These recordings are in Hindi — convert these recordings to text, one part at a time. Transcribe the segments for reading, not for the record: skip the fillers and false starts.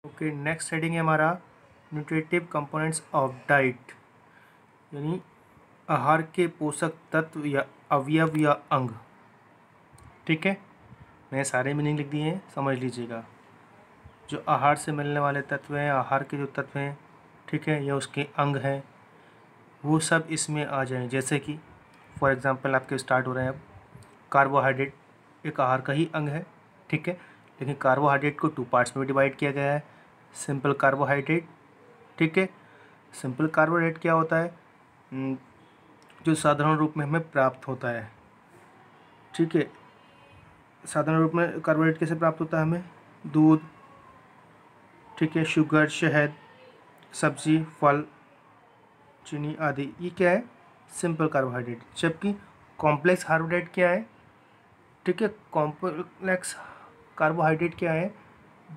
ओके, नेक्स्ट हेडिंग है हमारा न्यूट्रिटिव कंपोनेंट्स ऑफ डाइट, यानी आहार के पोषक तत्व या अवयव या अंग। ठीक है, मैंने सारे मीनिंग लिख दिए हैं, समझ लीजिएगा। जो आहार से मिलने वाले तत्व हैं, आहार के जो तत्व हैं, ठीक है, या उसके अंग हैं, वो सब इसमें आ जाएं। जैसे कि फॉर एग्जांपल आपके स्टार्ट हो रहे हैं अब कार्बोहाइड्रेट, एक आहार का ही अंग है। ठीक है, लेकिन कार्बोहाइड्रेट को 2 पार्ट्स में डिवाइड किया गया है। सिंपल कार्बोहाइड्रेट, ठीक है, सिंपल कार्बोहाइड्रेट क्या होता है, जो साधारण रूप में हमें प्राप्त होता है। ठीक है, साधारण रूप में कार्बोहाइड्रेट कैसे प्राप्त होता है हमें, दूध, ठीक है, शुगर, शहद, सब्जी, फल, चीनी आदि, ये क्या है, सिंपल कार्बोहाइड्रेट। जबकि कॉम्प्लेक्स कार्बोहाइड्रेट क्या है, ठीक है, कॉम्प्लेक्स कार्बोहाइड्रेट क्या है,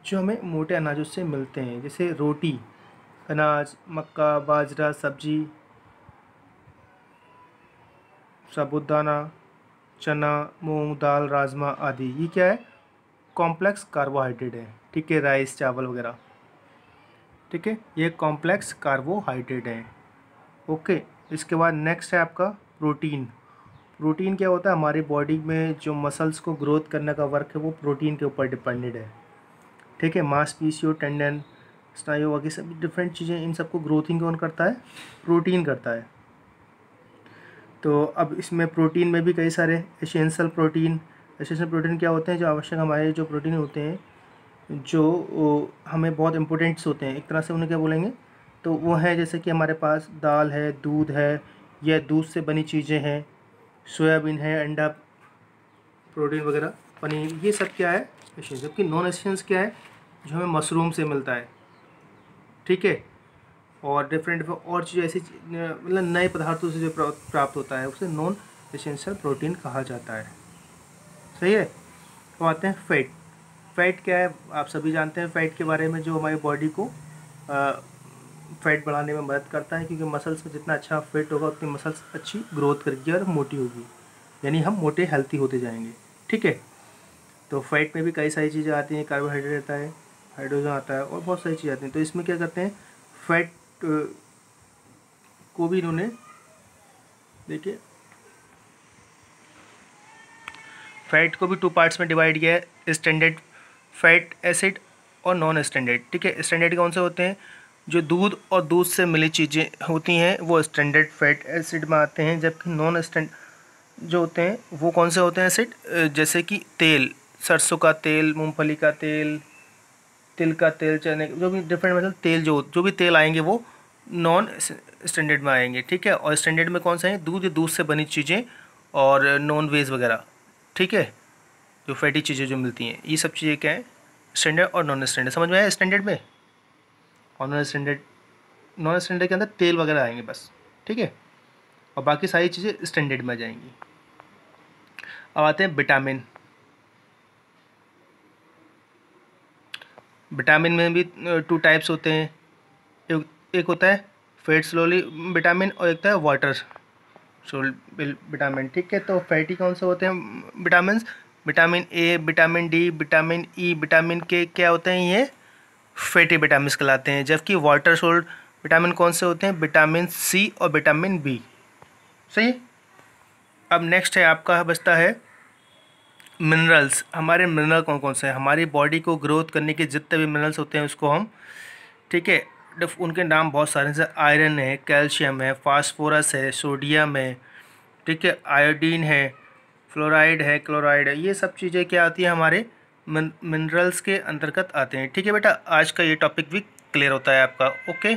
जो हमें मोटे अनाजों से मिलते हैं, जैसे रोटी, अनाज, मक्का, बाजरा, सब्जी, साबूदाना, चना, मूंग दाल, राजमा आदि, ये क्या है, कॉम्प्लेक्स कार्बोहाइड्रेट है। ठीक है, राइस, चावल वगैरह, ठीक है, ये कॉम्प्लेक्स कार्बोहाइड्रेट है। ओके, इसके बाद नेक्स्ट है आपका प्रोटीन। प्रोटीन क्या होता है, हमारी बॉडी में जो मसल्स को ग्रोथ करने का वर्क है वो प्रोटीन के ऊपर डिपेंडेड है। ठीक है, मांसपेशियों, टेंडन, स्नायु वगैरह सब डिफरेंट चीज़ें, इन सबको ग्रोथिंग कौन करता है, प्रोटीन करता है। तो अब इसमें प्रोटीन में भी कई सारे एसेंशियल प्रोटीन क्या होते हैं, जो आवश्यक हमारे जो प्रोटीन होते हैं, जो हमें बहुत इंपॉर्टेंट्स होते हैं, एक तरह से उन्हें क्या बोलेंगे, तो वो है जैसे कि हमारे पास दाल है, दूध है, या दूध से बनी चीज़ें हैं, सोयाबीन है, अंडा, प्रोटीन वगैरह, पनीर, ये सब क्या है एसेंशियल। जबकि नॉन एसेंशियल क्या है, जो हमें मशरूम से मिलता है। ठीक है, और डिफरेंट और चीज़ ऐसी मतलब नए पदार्थों से जो प्राप्त होता है उसे नॉन एसेंशियल प्रोटीन कहा जाता है। सही है। अब आते हैं फैट। फैट क्या है, आप सभी जानते हैं फैट के बारे में, जो हमारी बॉडी को फैट बढ़ाने में मदद करता है, क्योंकि मसल्स में जितना अच्छा फैट होगा उतनी मसल्स अच्छी ग्रोथ करेगी और मोटी होगी, यानी हम मोटे हेल्थी होते जाएंगे। ठीक है, तो फैट में भी कई सारी चीज़ें आती हैं, कार्बोहाइड्रेट आता है, हाइड्रोजन आता है, और बहुत सारी चीज़ें आती हैं। तो इसमें क्या करते हैं, फैट को भी इन्होंने, देखिए, फैट को भी 2 पार्ट्स में डिवाइड किया है, स्टैंडर्ड फैट एसिड और नॉन स्टैंडर्ड। ठीक है, स्टैंडर्ड कौन से होते हैं, जो दूध और दूध से मिली चीज़ें होती हैं वो स्टैंडर्ड फैट एसिड में आते हैं। जबकि नॉन स्टैंडर्ड जो होते हैं वो कौन से होते हैं एसिड, जैसे कि तेल, सरसों का तेल, मूंगफली का तेल, तिल का तेल, चने, जो भी डिफरेंट मतलब तेल, जो भी तेल आएंगे वो नॉन स्टैंडर्ड में आएंगे। ठीक है, और स्टैंडर्ड में कौन सा है, दूध से बनी चीज़ें और नॉन वेज वगैरह। ठीक है, जो फैटी चीज़ें जो मिलती हैं, ये सब चीज़ें क्या है, स्टैंडर्ड और नॉन स्टैंडर्ड। समझ में आया स्टैंडर्ड में और नॉन स्टैंडर्ड के अंदर तेल वगैरह आएंगे बस। ठीक है, और बाकी सारी चीज़ें स्टैंडर्ड में आ जाएंगी। अब आते हैं विटामिन। विटामिन में भी 2 टाइप्स होते हैं, एक होता है फैट सोल्यूबल विटामिन और एक होता है वाटर सोल्यूबल विटामिन। ठीक है, तो फैटी कौन से होते हैं vitamin, vitamin A, vitamin D, vitamin E, vitamin के, क्या होते हैं ये फैटी विटामिन कहलाते हैं। जबकि वाटर सोल्यूबल विटामिन कौन से होते हैं, विटामिन सी और विटामिन बी। सही। अब नेक्स्ट है आपका बचता है मिनरल्स। हमारे मिनरल कौन कौन से हैं, हमारी बॉडी को ग्रोथ करने के जितने भी मिनरल्स होते हैं उसको हम, ठीक है, उनके नाम बहुत सारे हैं, जैसे आयरन है, कैल्शियम है, फास्फोरस है, सोडियम है, ठीक है, आयोडीन है, फ्लोराइड है, क्लोराइड है, ये सब चीज़ें क्या आती हैं, हमारे मिनरल्स के अंतर्गत आते हैं। ठीक है बेटा, आज का ये टॉपिक भी क्लियर होता है आपका। ओके।